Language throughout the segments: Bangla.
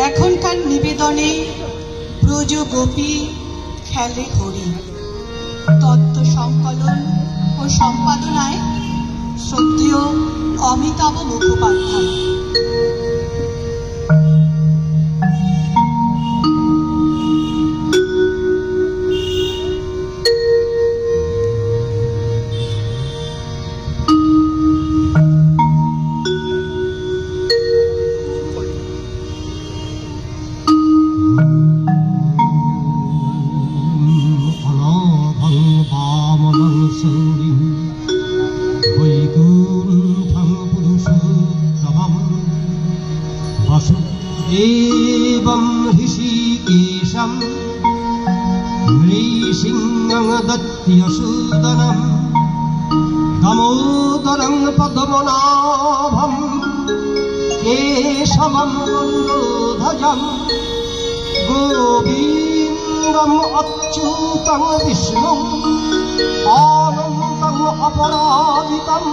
এখনকার নিবেদনে ব্রজ গোপী খেলে হরি। তত্ত্ব সংকলন ও সম্পাদনায় শ্রদ্ধেয় অমিতাভ মুখোপাধ্যায়। एवं ऋषिकेशं नृसिंहं दत्यसूदनं दामोदरं पद्मनाभं केशवं गरुडध्वजं गोविन्दम् अच्युतं विष्णुम् आनन्दम् अपराजितम्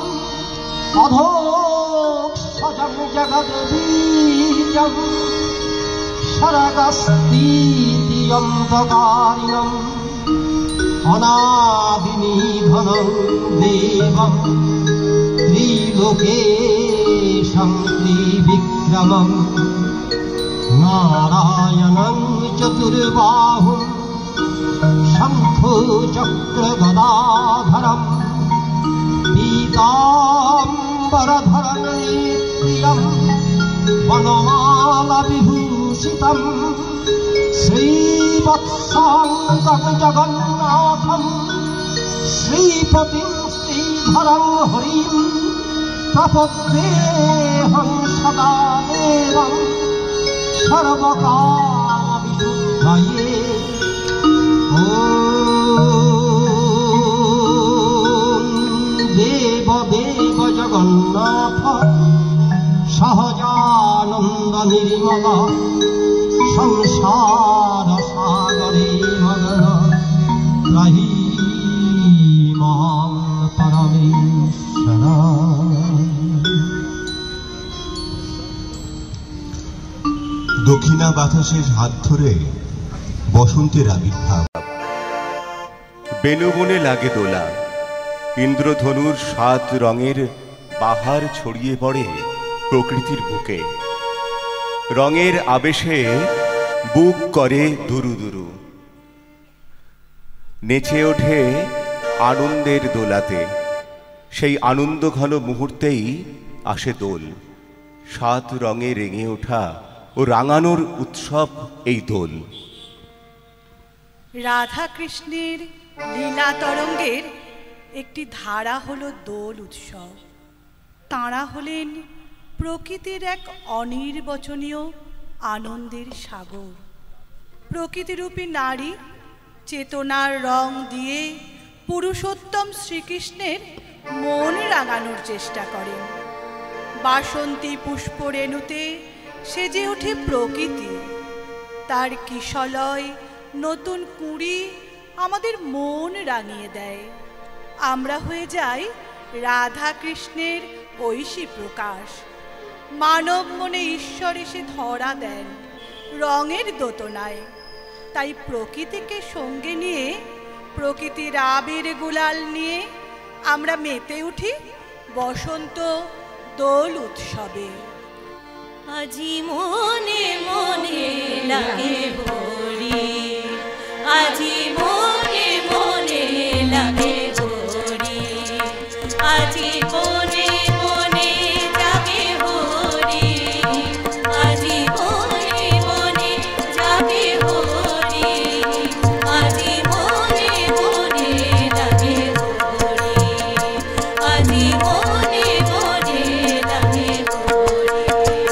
अधोक्षजं जगद्बीजम् शरगस्तीति अन्तकारिणम् अनादिनिधनं देवं त्रिलोकेशं त्रिविक्रमम् नारायणं चतुर्बाहुं शङ्खचक्रगदाधरम् पीताम्बरधरं नित्यं वनमालविभूषितं श्रीवत्साङ्गं जगन्नाथं श्रीपतिं श्रीधरं हरिं प्रपद्येऽहं सदा देवं सर्वकामविशुद्धये। ॐ देवदेव जगन्नाथ सहजानन्द निर्मल संसार सागरे मग्न त्रयी मां परमेश्वर। দক্ষিণা বাতাসের হাত ধরে বসন্তের আবির্ভাব। বেনুবনে লাগে দোলা, ইন্দ্রধনুর 7 রঙের বাহার ছড়িয়ে পড়ে প্রকৃতির বুকে। রঙের আবেশে বুক করে দুরু দুরু, নেচে ওঠে আনন্দের দোলাতে। সেই আনন্দ ঘন মুহূর্তেই আসে দোল। 7 রঙে রেঙে ওঠা ও রাঙানোর উৎসব এই দোল। রাধা কৃষ্ণের লীলা তরঙ্গের একটি ধারা হলো দোল উৎসব। তাঁরা হলেন প্রকৃতির এক অনির্বচনীয় আনন্দের সাগর। প্রকৃতিরূপী নারী চেতনার রং দিয়ে পুরুষোত্তম শ্রীকৃষ্ণের মন রাঙানোর চেষ্টা করেন। বাসন্তী পুষ্পরেণুতে সেজে ওঠে প্রকৃতি। তার কিশলয় নতুন কুঁড়ি আমাদের মন রাঙিয়ে দেয়। আমরা হয়ে যাই রাধা কৃষ্ণের ঐশী প্রকাশ। মানব মনে ঈশ্বর এসে ধরা দেন রঙের দোতনায়। তাই প্রকৃতিকে সঙ্গে নিয়ে, প্রকৃতির আবির গুলাল নিয়ে আমরা মেতে উঠি বসন্ত দোল উৎসবে। আজি মনে মনে লাগে হরি, আজি মনে মনে লাগে হরি, আজি মনে মনে যাবে হরি, আজি মনে মনে যাবে হরি, আজি মনে মনে লাগে হরি, আজি মনে মনে লাগে হরি।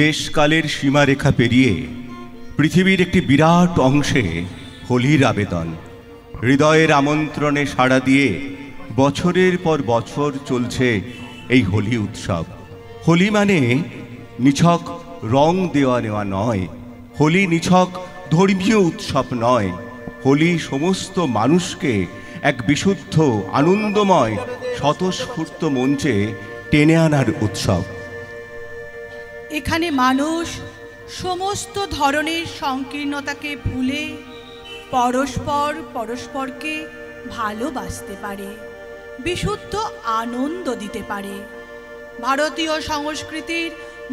দেশকালের সীমারেখা পেরিয়ে পৃথিবীর একটি বিরাট অংশে হোলির আবেদন, হৃদয়ের আমন্ত্রণে সাড়া দিয়ে বছরের পর বছর চলছে এই হোলি উৎসব। হোলি মানে নিছক রং দেওয়া নেওয়া নয়, হোলি নিছক ধর্মীয় উৎসব নয়, হোলি সমস্ত মানুষকে এক বিশুদ্ধ আনন্দময় স্বতঃস্ফূর্ত মঞ্চে টেনে আনার উৎসব। এখানে মানুষ সমস্ত ধরনের সংকীর্ণতাকে ভুলে পরস্পরকে ভালোবাসতে পারে, বিশুদ্ধ আনন্দ দিতে পারে। ভারতীয় সংস্কৃতির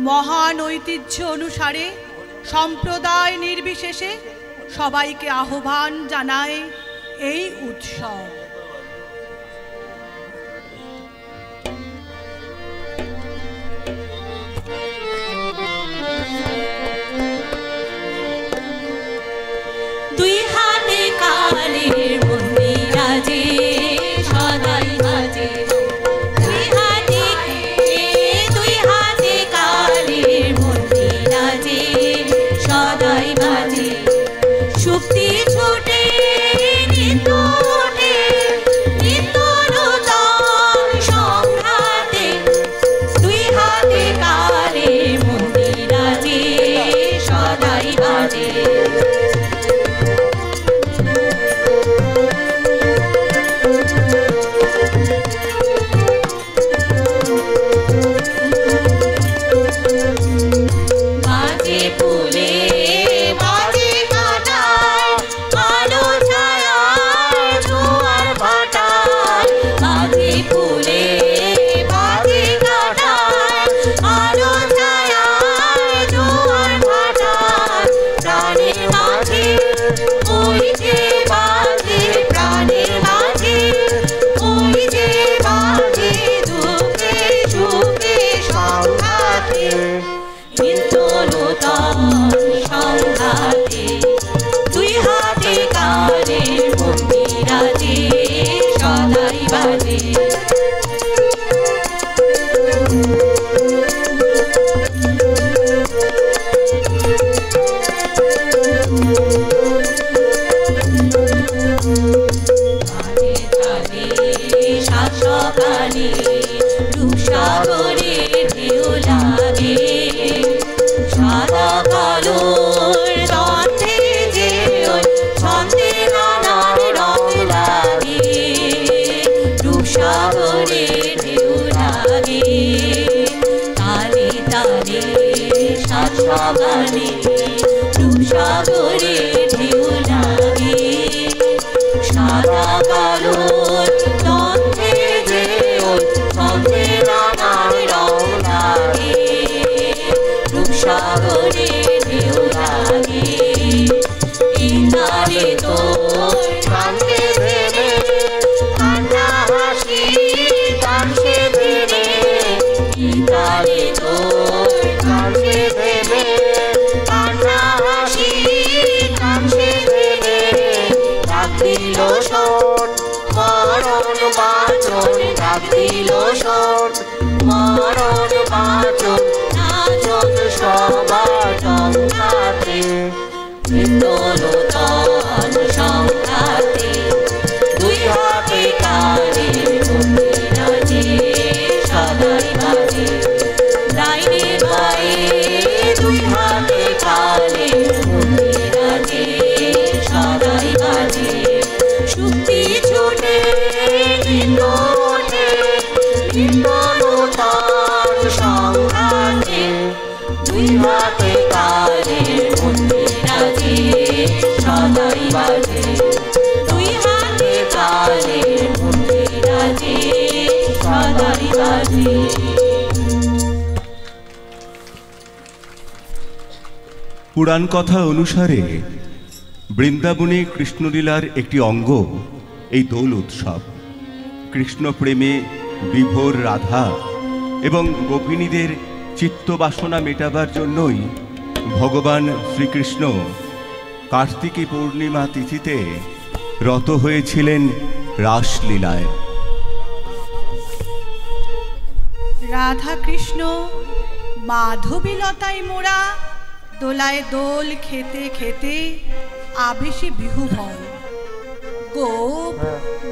মহান ঐতিহ্য অনুসারে সম্প্রদায় নির্বিশেষে সবাইকে আহ্বান জানায় এই উৎসব। দুই হাতে কালের মন্দির রাজে সদাই বাজে, দুই হাতে কালের মন্দির রাজে সদাই বাজে। শক্তি ছুটে নিত্য ওঠে, নিত্য নূতন সংঘাতে, দুই হাতে কালের মন্দির রাজে সদাই বাজে। Show শোন, মরণ বাঁচন ডাক দিল শোন, মরণ বাঁচন নাচন সবার সংঘাতে, নিত্যনূতন সংঘাতে, দুই হাতে কালে মন্দিরাজে সদাই বাজে, ডাইনে বায়ে দুই হাতে কালে মন্দিরাজে সদাই বাজে, শুক্তি ছুটে নিত্যে নিত্যনূতন সংঘাতে, দুই হাতে কালে মন্দিরাজে সদাই বাজে, দুই হাতে কালে মন্দিরাজে সদাই বাজে। পুরাণ কথা অনুসারে বৃন্দাবনে কৃষ্ণলীলার একটি অঙ্গ এই দোল উৎসব। কৃষ্ণ প্রেমে বিভোর রাধা এবং গোপিনীদের চিত্তবাসনা মেটাবার জন্যই ভগবান শ্রীকৃষ্ণ কার্তিকী পূর্ণিমা তিথিতে রত হয়েছিলেন রাসলীলায়। রাধা কৃষ্ণ মাধবীলতায় মোড়া দোলায় দোল খেতে খেতে আবেশে বিহুভল,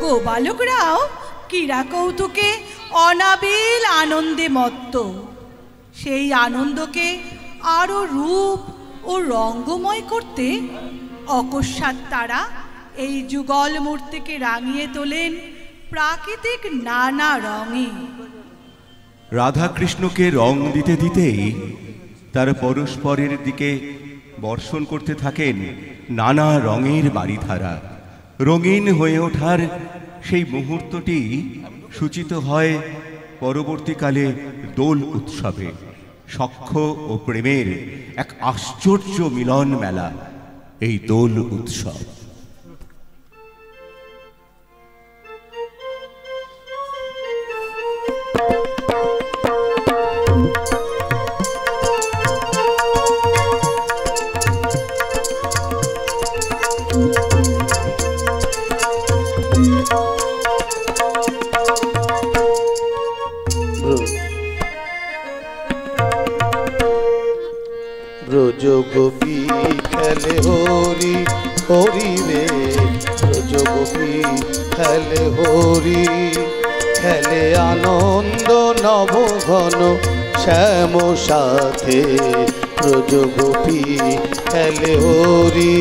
গোবালকরাও ক্রীড়া কৌতুকে অনাবিল আনন্দে মত্ত। সেই আনন্দকে আরো রূপ ও রঙ্গময় করতে অকস্মাৎ তারা এই যুগল মূর্তিকে রাঙিয়ে তোলেন প্রাকৃতিক নানা রঙে। রাধা কৃষ্ণকে রং দিতে দিতেই তারা পরস্পরের দিকে বর্ষণ করতে থাকেন নানা রঙের বাড়িধারা। রঙিন হয়ে ওঠার সেই মুহূর্তটি সূচিত হয় পরবর্তীকালে দোল উৎসবে। সখ্য ও প্রেমের এক আশ্চর্য মিলন মেলা এই দোল উৎসব। ব্রজ গোপী খেলে হরি হরি রে, ব্রজ গোপী খেলে হরি, খেলে আনন্দ নব ঘন শ্যাম সাথে, ব্রজ গোপী খেলে হরি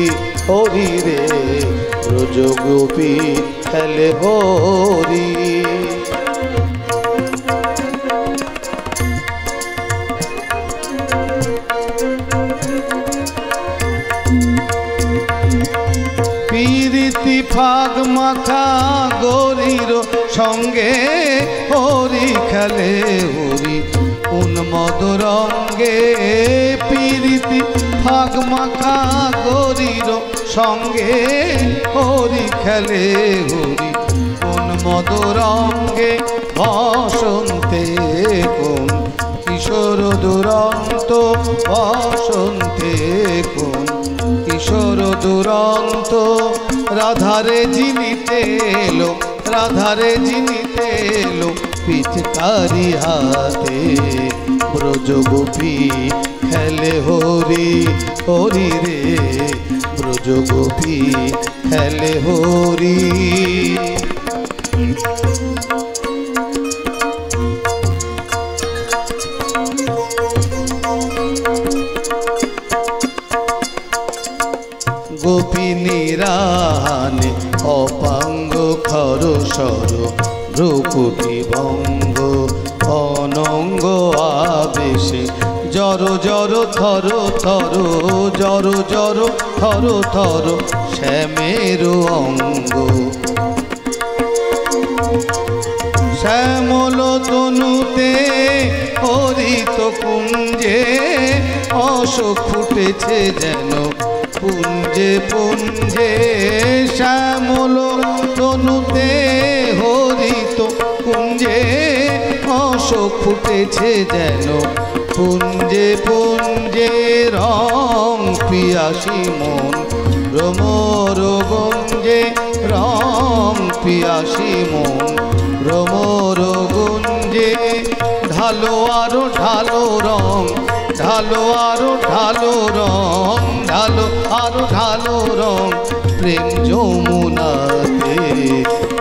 হরি রে, ব্রজ গোপী খেলে হরি। প্রীতি ফাগ মাখা গৌরীর সঙ্গে হরি খেলে হরি উন্মদ রঙ্গে, প্রীতি ফাগ মাখা গৌরীর সঙ্গে হরি খেলে হরি উন্মদ রঙ্গে, বসন্তে কোন কিশোর দুরন্ত, বসন্তে কোন কিশোর দুরন্ত, রাধারে জিনিতে এলো, রাধারে জিনিতে এলো পিচকারি হাতে, ব্রজ গোপী খেলে হরি হরি রে, ব্রজ গোপী খেলে হরি। গোপিনীরানে অপাঙ্গ খর সর ভ্রুকুটি ভঙ্গ, অনঙ্গ আবেশে জর জর থর থর, জর জর থর থর শ্যামের অঙ্গ, শ্যামল তনুতে হরিত কুঞ্জে অশোক ফুটেছে যেন পুঞ্জে পুঞ্জে, শ্যামল তনুতে হরিত কুঞ্জে অশোক ফুটেছে যেন পুঞ্জে পুঞ্জে, রং পিয়াসী মন ভ্রমর গঞ্জে রং পিয়াসী মন ভ্রমর গুঞ্জে ঢালো আরো ঢালো রং ঢালো আরো ঢালো রং ঢালো আরো ঢালো রং প্রেম যমুনাতে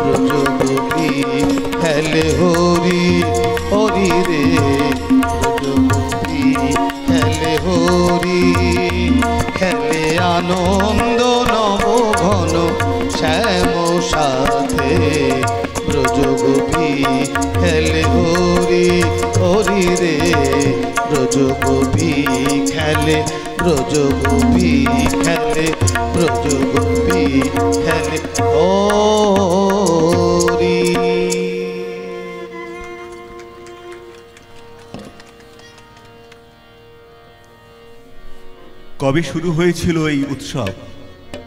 ব্রজগোপী খেলে হরি হরি রে ব্রজগোপী খেলে হরি খেলে আনন্দ নব ঘন শ্যাম সাথে ব্রজগোপী খেলে হরি হরি রে ব্রজগোপী খেলে ব্রজগোপী খেলে ব্রজগোপী খেলে হরি। কবে শুরু হয়েছিল এই উৎসব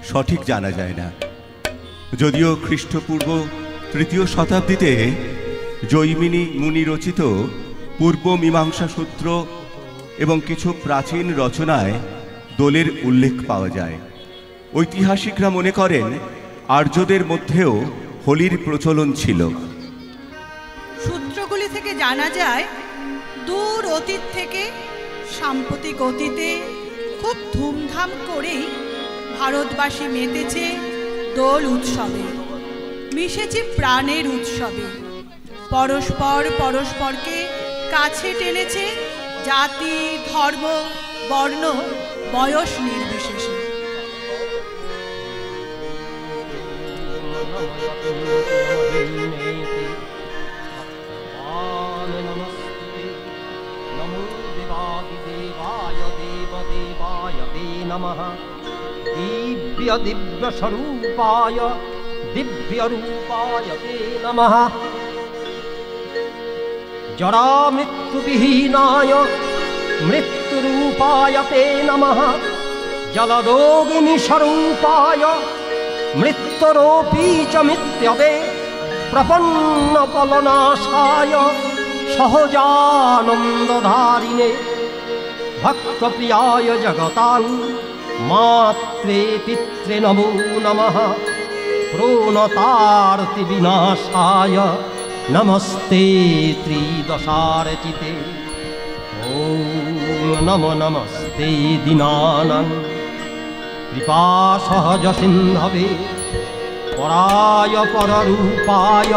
সঠিক জানা যায় না, যদিও খ্রিস্টপূর্ব 3য় শতাব্দীতে জৈমিনী মুনি রচিত পূর্ব মীমাংসা সূত্র এবং কিছু প্রাচীন রচনায় দোলের উল্লেখ পাওয়া যায়। ঐতিহাসিকরা মনে করেন আর্যদের মধ্যেও হোলির প্রচলন ছিল। সূত্রগুলি থেকে জানা যায় দূর অতীত থেকে সাম্প্রতিক অতীতে খুব ধুমধাম করেই ভারতবাসী মেতেছে দোল উৎসবে, মিশেছে প্রাণের উৎসবে, পরস্পর পরস্পরকে কাছে টেনেছে জাতি ধর্ম বর্ণ বয়স নির্বিশেষে। दिव्य दिव्य स्वरूपाय दिव्य रूपाय ते नमः। जरा मृत्यु विहीनाय मृत्युरूपाय ते नमः। जलदोगिनी स्वरूपाय मृत्युरोपी च मित्यवे प्रपन्न फलनाशाय सहजानन्दधारिणे भक्तप्रियाय जगतां मात्रे पित्रे नमो नमः। प्रोणतार्ति विनाशाय नमस्ते त्रिदशार्चिते। ॐ नमो नमस्ते दीनानां कृपासहज सिन्धवे पराय पररूपाय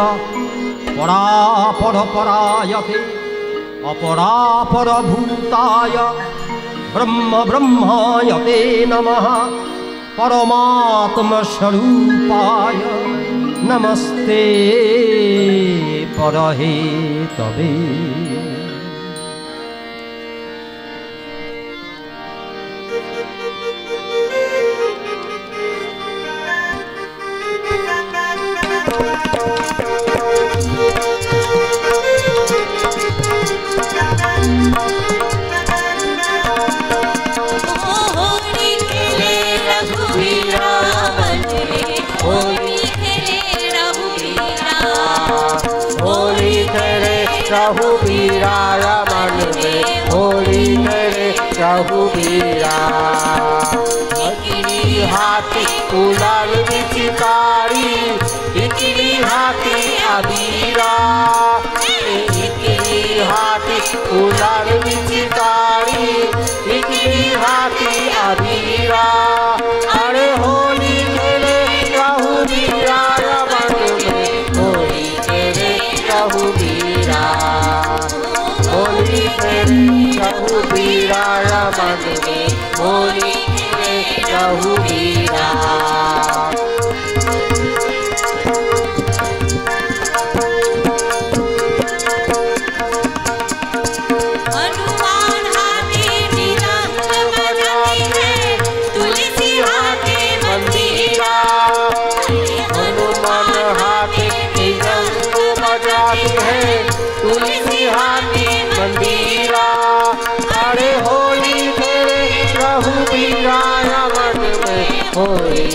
परापरपरायते अपरापरभूताय ब्रह्म ब्रह्माय ते नमः। परमात्मस्वरूपाय नमस्ते परहेतवे। रघुबीरा मन में होली करे रघुबीरा। इकरी हाथी कुलाल बिचकारी इकरी हाथी अबीरा। इकरी हाथी कुलाल बिचकारी इकरी हाथी अबीरा। अरे होली करे रघुबीरा मन में होली करे रघुबीरा। होली करे रघुबीरा मन में होली करे रघुबीरा। हनुमान हाथी निरंग बजाती है तुलसी हाथी मंदिरा। हनुमान हाथी निरंग बजाती है तुलसी हाथी मंदिरा। अरे होली करे रघुबीरा मन में होली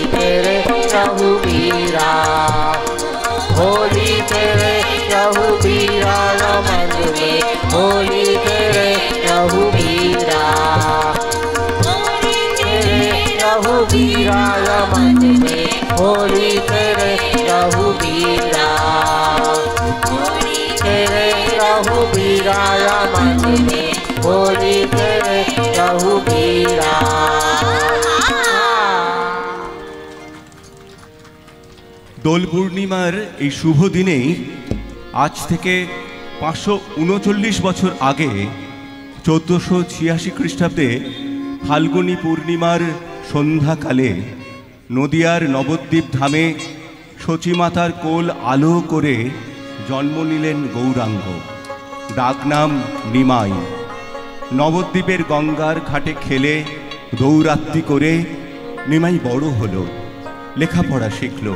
रघुबीरा तेरे रघुबीराया मन में बोली तेरे रघुबीरा। দোল পূর্ণিমার এই শুভ দিনেই আজ থেকে 539 বছর আগে 1486 খ্রিস্টাব্দে ফাল্গুনী পূর্ণিমার সন্ধ্যাকালে নদিয়ার নবদ্বীপ ধামে সচিমাতার কোল আলো করে জন্ম নিলেন গৌরাঙ্গ, ডাকনাম নিমাই। নবদ্বীপের গঙ্গার ঘাটে খেলে দৌরাত্রি করে নিমাই বড় হলো, লেখাপড়া শিখল,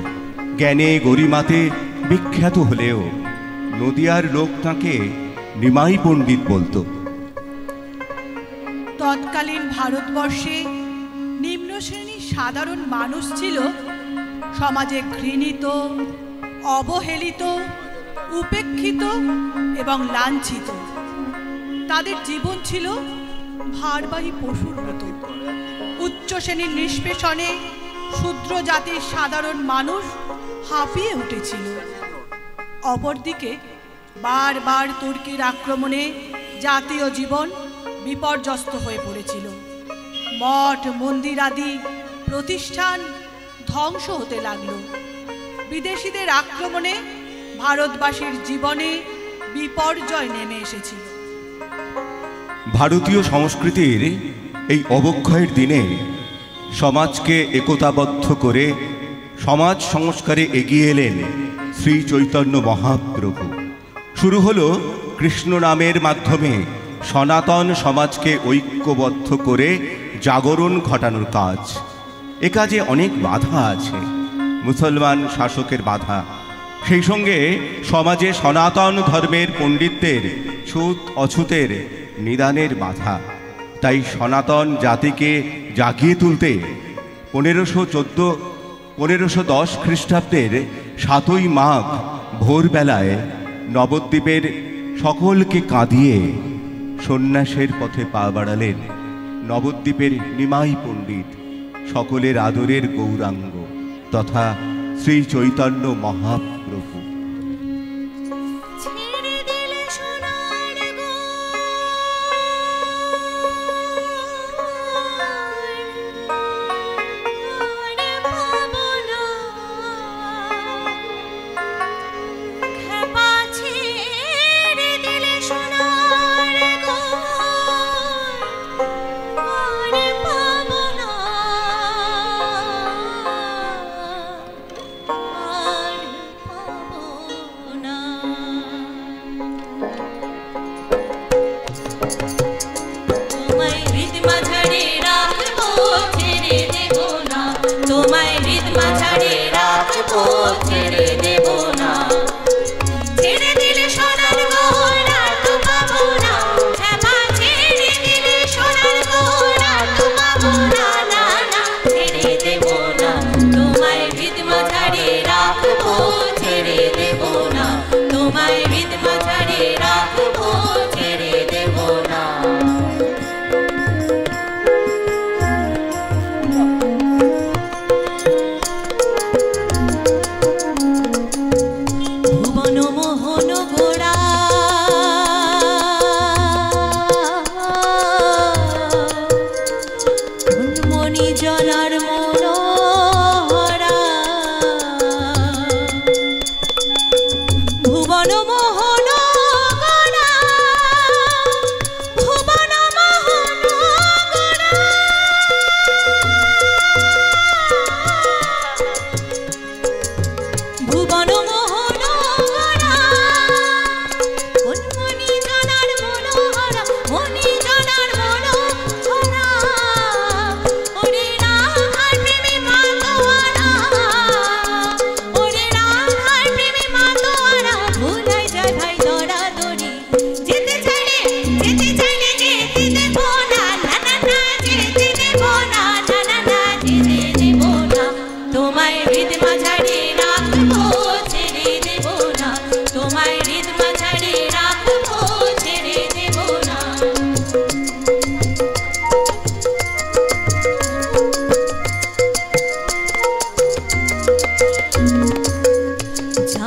জ্ঞানে গরিমাতে বিখ্যাত হলেও নদিয়ার লোক তাঁকে নিমাই পণ্ডিত বলতো। তৎকালীন ভারতবর্ষে নিম্ন শ্রেণীর সাধারণ মানুষ ছিল সমাজে ঘৃণিত, অবহেলিত, উপেক্ষিত এবং লাঞ্ছিত। তাদের জীবন ছিল ভারবাহী পশুর মতো। উচ্চ শ্রেণীর নিষ্পেষণে শূদ্র জাতির সাধারণ মানুষ হাঁপিয়ে উঠেছিল। অপরদিকে বারবার তুর্কির আক্রমণে জাতীয় জীবন বিপর্যস্ত হয়ে পড়েছিল। মঠ মন্দির আদি প্রতিষ্ঠান ধ্বংস হতে লাগল। বিদেশিদের আক্রমণে ভারতবাসীর জীবনে বিপর্যয় নেমে এসেছিল। ভারতীয় সংস্কৃতির এই অবক্ষয়ের দিনে সমাজকে একতাবদ্ধ করে সমাজ সংস্কারে এগিয়ে এলেন শ্রী চৈতন্য মহাপ্রভু। শুরু হলো কৃষ্ণ নামের মাধ্যমে সনাতন সমাজকে ঐক্যবদ্ধ করে জাগরণ ঘটানোর কাজ। এ কাজে অনেক বাধা আছে, মুসলমান শাসকের বাধা, সেই সঙ্গে সমাজে সনাতন ধর্মের পণ্ডিতদের ছুত অছুতের নিদানের বাধা। তাই সনাতন জাতিকে জাগিয়ে তুলতে 1510 খ্রিস্টাব্দের 7ই মাঘ ভোরবেলায় নবদ্বীপের সকলকে কাঁদিয়ে সন্ন্যাসের পথে পা বাড়ালেন নবদ্বীপের নিমাই পণ্ডিত, সকলের আদরের গৌরাঙ্গ তথা শ্রী চৈতন্য মহাপ্রভু।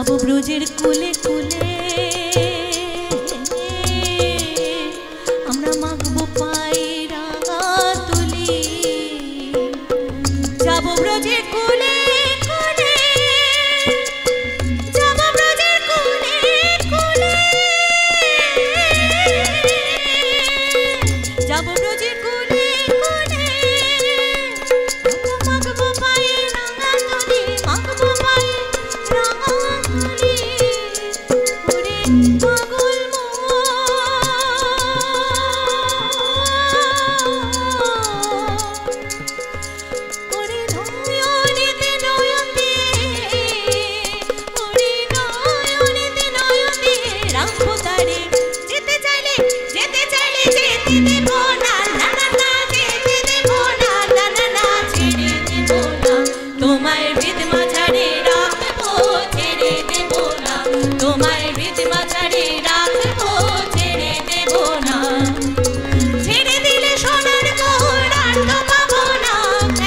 যাব ব্রজের কুলে কুলে আমরা মাখবো পায়ে রাঙা তুলি যাব ব্রজের কুলে কুলে যাব ব্রজের কুলে কুলে যাব ব্রজের কুলে কুলে আমরা মাখবো পায়ে রাঙা তুলি মাখবো পায়ে রাঙা তুলি ওরে পাগল ওরে নয়নেতে নয়ন দিয়ে ওরে নয়নেতে নয়ন দিয়ে রাখবো তারে যেতে চাইলে যেতে দেব না না না না যেতে দেব না না না না ছেড়ে দেব না তোমায় হৃদ মাঝারে রাখবো ছেড়ে দেব না তোমায় হৃদ মাঝারে রাখবো ছেড়ে দেব না ছেড়ে দিলে সোনার মোহর আর তো পাবো না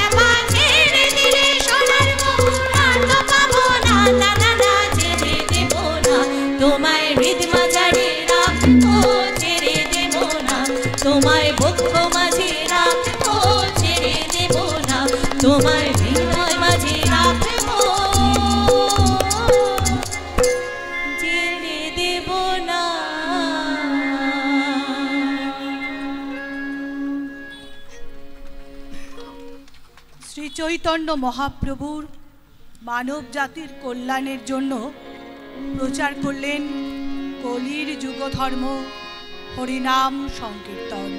এবা ছেড়ে দিলে সোনার মোহর আর তো পাবো না না না না ছেড়ে দেব না তোমায় হৃদ মাঝারে রাখবো ছেড়ে দেব না তোমায় বক্ষ মাঝে রাখবো ছেড়ে দেব না তোমায় হৃদয় মাঝে রাখবো ছেড়ে দেব না শ্রী চৈতন্য মহাপ্রভুর মানব জাতির কল্যাণের জন্য প্রচার করলেন কলির যুগধর্ম হরিনাম সংকীর্তন।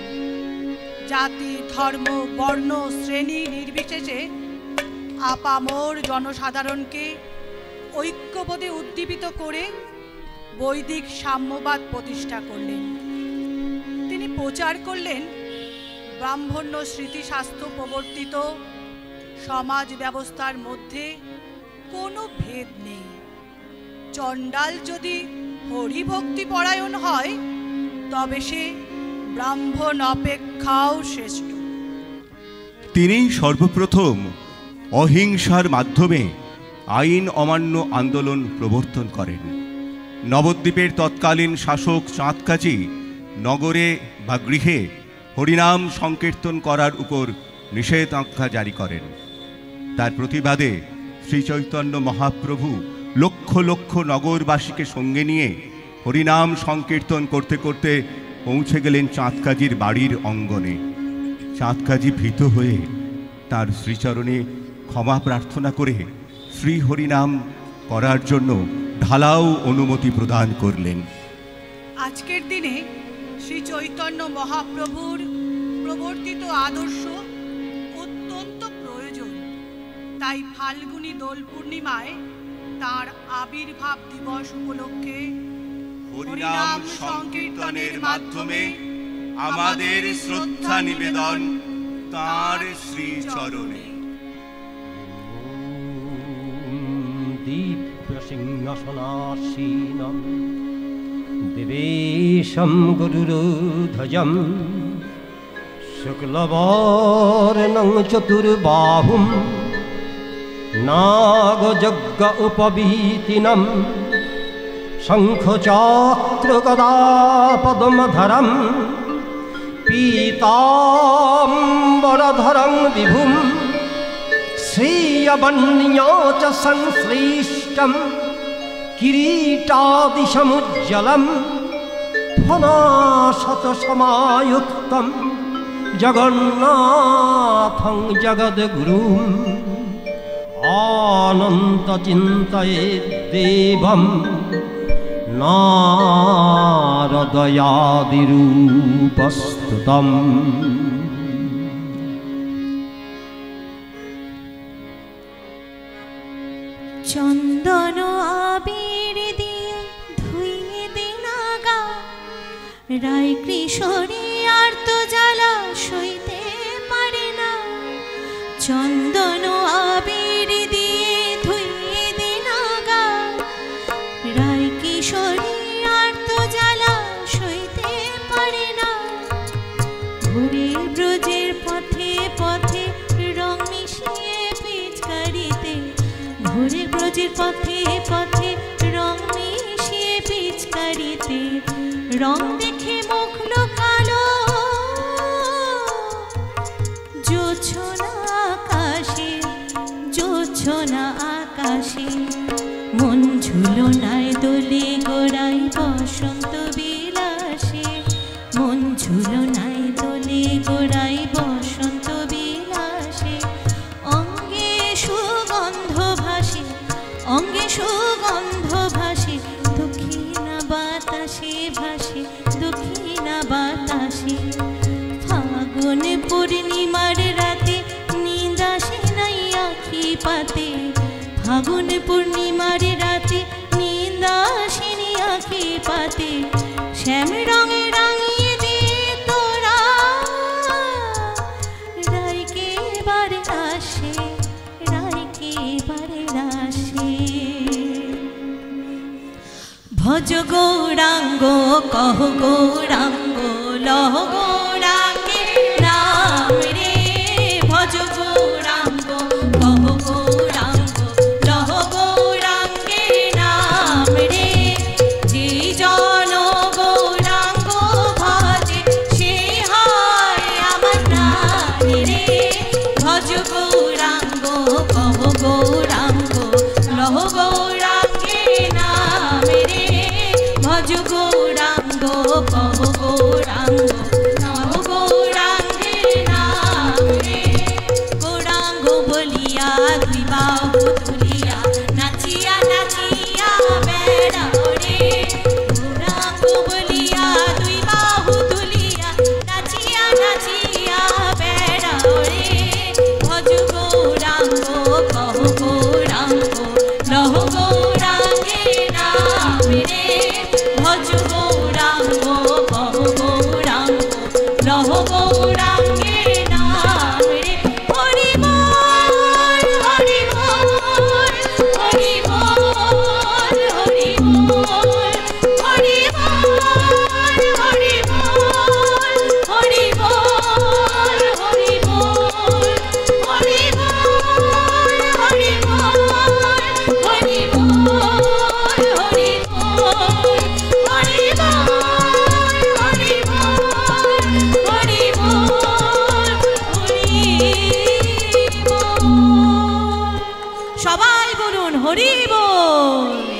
জাতি ধর্ম বর্ণ শ্রেণী নির্বিশেষে আপামর জনসাধারণকে ঐক্যবোধে উদ্দীপিত করে বৈদিক সাম্যবাদ প্রতিষ্ঠা করলেন। তিনি প্রচার করলেন ব্রাহ্মণ্য স্মৃতিশাস্ত্র প্রবর্তিত সমাজ ব্যবস্থার মধ্যে কোনো ভেদ নেই। চণ্ডাল যদি হরিভক্তি পরায়ণ হয় তবে সে ব্রাহ্মণ অপেক্ষাও শ্রেষ্ঠ। তিনি সর্বপ্রথম অহিংসার মাধ্যমে আইন অমান্য আন্দোলন প্রবর্তন করেন। নবদ্বীপের তৎকালীন শাসক চাঁদকাজী নগরে বা গৃহে হরিনাম সংকীর্তন করার উপর নিষেধাজ্ঞা জারি করেন। তার প্রতিবাদে শ্রীচৈতন্য মহাপ্রভু লক্ষ লক্ষ নগরবাসীকে সঙ্গে নিয়ে হরিনাম সংকীর্তন করতে করতে পৌঁছে গেলেন চাঁদকাজীর বাড়ির অঙ্গনে। চাঁদকাজী ভীত হয়ে তার শ্রীচরণে ক্ষমা প্রার্থনা করে শ্রী হরিনাম করার জন্য ঢালাও অনুমতি প্রদান করলেন। আজকের দিনে শ্রী চৈতন্য মহাপ্রভুর প্রবর্তিত আদর্শ অত্যন্ত প্রয়োজন। তাই ফাল্গুনী দোল পূর্ণিমায় তার আবির্ভাব দিবস উপলক্ষে হরিনাম সংকীর্তনের মাধ্যমে আমাদের শ্রদ্ধা নিবেদন তাঁর শ্রীচরণে। দিব্যসিংহাসনাসীনম দেবেশম গরুরধ্বজম শুক্লবর্ণং চতুর্বাহুম নাগযজ্ঞ উপবীতিনম শঙ্খচক্রগদা পদ্মধরম পীতাম্বরধরং বিভুম শ্রীয়বন্যো চ সংশ্লিষ্টম কিরীটাদিশমুজ্জ্বলম ফণাশতসমায়ুক্তম জগন্নাথং জগদ্গুরুম অনন্তচিন্তয়েদ্দেবম নারদয়াদিরূপস্তুতম। চন্দন আবির দিয়ে ধুইয়ে দিনাগা রায় কিশোরী আর তো জ্বালা সইতে পারে না। চন্দন আবির দিয়ে ধুইয়ে দিনাগা রায় কিশোরী আর তো জ্বালা সইতে পারে না। ঘুরে ব্রজের পথে পথে রং মিশিয়ে পিচকারিতে ঘুরে ব্রজের পথে পথে রং দেখে মুখ লোকালো জোছনা আকাশে, জোছনা আকাশে মন ঝুলনায় দোলে গোড়ায় বসন্ত বিলাসে, মন ঝুলনায় দোলে গোড়ায় বসন্ত বিলাসে। অঙ্গে সুগন্ধ ভাসে, অঙ্গে সুগন্ধ ভাসে, দক্ষিণা বাতাসে ভাসে, দক্ষিণা বাতাসে। ফাগুন পূর্ণিমার রাতে নিন্দ আসে নাই আখি পাতে, ফাগুন পূর্ণিমার রাতে নিন্দ আসেনি আখি পাতে। শ্যাম রঙে রাঙিয়ে দে তোরা রাইকে বারে আসে, রাইকে বারে আসে। ভজ গৌরাঙ্গ কহ গৌরাঙ্গ লহ গৌরাঙ্গে নাম রে, ভজ গৌরাঙ্গ কহ গৌরাঙ্গ লহ গৌরাঙ্গে নাম রে। যে জন গৌরাঙ্গ ভজে সে হয় আমার প্রাণ রে, ভজ গৌরাঙ্গ কহ গৌরাঙ্গ লহ গৌরাঙ্গে নাম রে, ভজ গৌরাঙ্গ কহ গৌরাঙ্গ লহ গৌরাঙ্গে নাম রে। গৌরাঙ্গ বলিয়া দুই বাহু তুলিয়া নাচিয়া নাচিয়া বেড়াও রে, গৌরাঙ্গ বলিয়া দুই বাহু তুলিয়া নাচিয়া নাচিয়া বেড়াও রে, ভজ গৌরাঙ্গ কহ গৌরাঙ্গ লহ গৌরাঙ্গে নাম রে, ভজ গৌরাঙ্গ কহ গৌরাঙ্গ লহ গৌরাঙ্গে নাম রে। হরি বল হরি বল হরি বল হরি বল হরি বল হরি বল হরি বল হরি বল হরি বল হরি বল হরি বল হরি বল হরি বল। সবাই বলুন হরি বল।